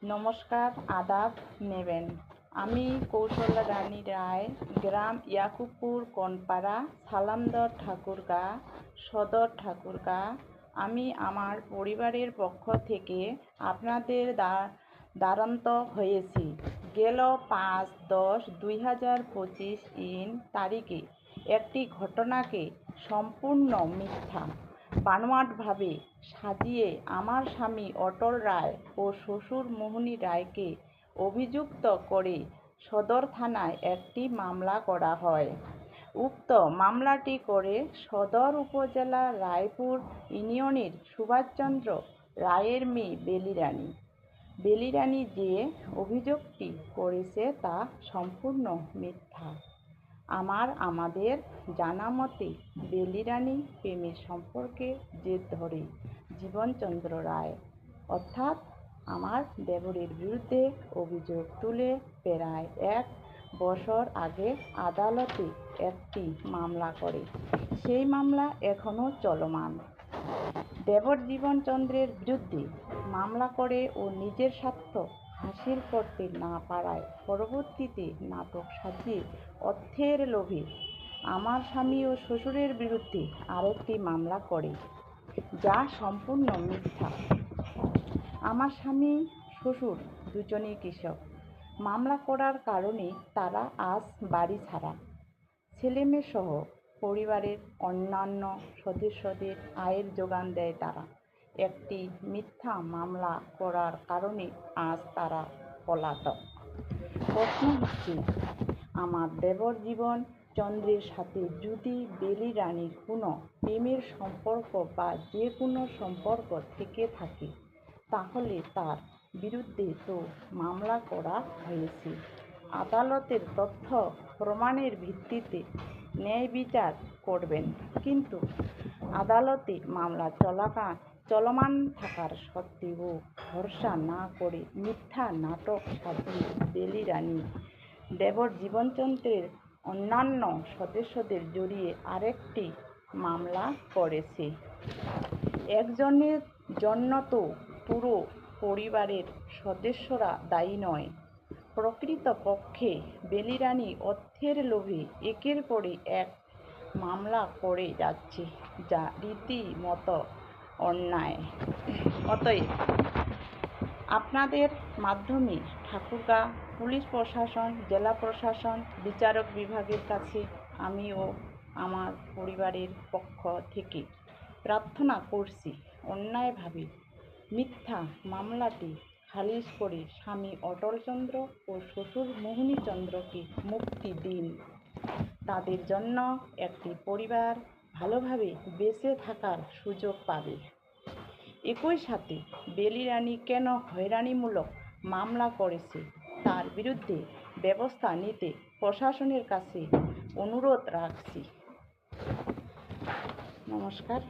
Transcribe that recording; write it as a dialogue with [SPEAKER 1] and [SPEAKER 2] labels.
[SPEAKER 1] নমস্কার, আদাব নেবেন। আমি কৌশল্যা রানী রায়, গ্রাম ইয়াকুবপুর কনপাড়া, সালামদর ঠাকুরগাঁ, সদর ঠাকুরগাঁ। আমি আমার পরিবারের পক্ষ থেকে আপনাদের দ্বারস্থ হয়েছি। গেল 5/10/2025 তারিখে একটি ঘটনাকে সম্পূর্ণ মিথ্যা বানোয়াটভাবে সাজিয়ে আমার স্বামী অটল রায় ও শ্বশুর মোহিনী রায়কে অভিযুক্ত করে সদর থানায় একটি মামলা করা হয়। উক্ত মামলাটি করে সদর উপজেলা রায়পুর ইউনিয়নের সুভাষচন্দ্র রায়ের মেয়ে বেলি রানী যে অভিযোগটি করেছে তা সম্পূর্ণ মিথ্যা। আমাদের জানা মতে বেলি রানী প্রেমের সম্পর্কে জেদ ধরে জীবনচন্দ্র রায় অর্থাৎ আমার দেবরের বিরুদ্ধে অভিযোগ তুলে প্রায় 1 বছর আগে আদালতে একটি মামলা করে। সেই মামলা এখনও চলমান। দেবর জীবনচন্দ্রের বিরুদ্ধে মামলা করে ও নিজের স্বার্থ হাসিল করতে না পারায় পরবর্তীতে নাটক সাজিয়ে অর্থের লোভে আমার স্বামী ও শ্বশুরের বিরুদ্ধে আরেকটি মামলা করে, যা সম্পূর্ণ মিথ্যা। আমার স্বামী শ্বশুর দুজনেই কৃষক। মামলা করার কারণে তারা আজ বাড়ি ছাড়া। ছেলেমেয়েসহ পরিবারের অন্যান্য সদস্যদের আয়ের যোগান দেয় তারা। একটি মিথ্যা মামলা করার কারণে আজ তারা পলাতক। প্রশ্ন হচ্ছে, আমার দেবর জীবনচন্দ্রের সাথে যদি বেলি রানীর কোনো প্রেমের সম্পর্ক বা যে কোনো সম্পর্ক থেকে থাকে, তাহলে তার বিরুদ্ধে তো মামলা করা হয়েছে। আদালতের তথ্য প্রমাণের ভিত্তিতে ন্যায় বিচার করবেন। কিন্তু আদালতে মামলা চলমান থাকার সত্ত্বেও ভরসা না করে মিথ্যা নাটক সাজিয়ে বেলি রানী দেবর জীবনচন্দ্রের অন্যান্য সদস্যদের জড়িয়ে আরেকটি মামলা করেছে। একজনের জন্য তো পুরো পরিবারের সদস্যরা দায়ী নয়। প্রকৃতপক্ষে বেলি রানী অর্থের লোভে একের পর এক মামলা করে যাচ্ছে, যা রীতিমতো অন্যায়। অতএব আপনাদের মাধ্যমে ঠাকুরগাঁ পুলিশ প্রশাসন, জেলা প্রশাসন, বিচারক বিভাগের কাছে আমি ও আমার পরিবারের পক্ষ থেকে প্রার্থনা করছি, অন্যায়ভাবে মিথ্যা মামলাটি খারিজ করে স্বামী অটলচন্দ্র ও শ্বশুর মোহিনীচন্দ্রকে মুক্তি দিন। তাদের জন্য একটি পরিবার ভালোভাবে বেঁচে থাকার সুযোগ পাবে। একই সাথে বেলি রানী কেন হয়রানিমূলক মামলা করেছে তার বিরুদ্ধে ব্যবস্থা নিতে প্রশাসনের কাছে অনুরোধ রাখছি। নমস্কার।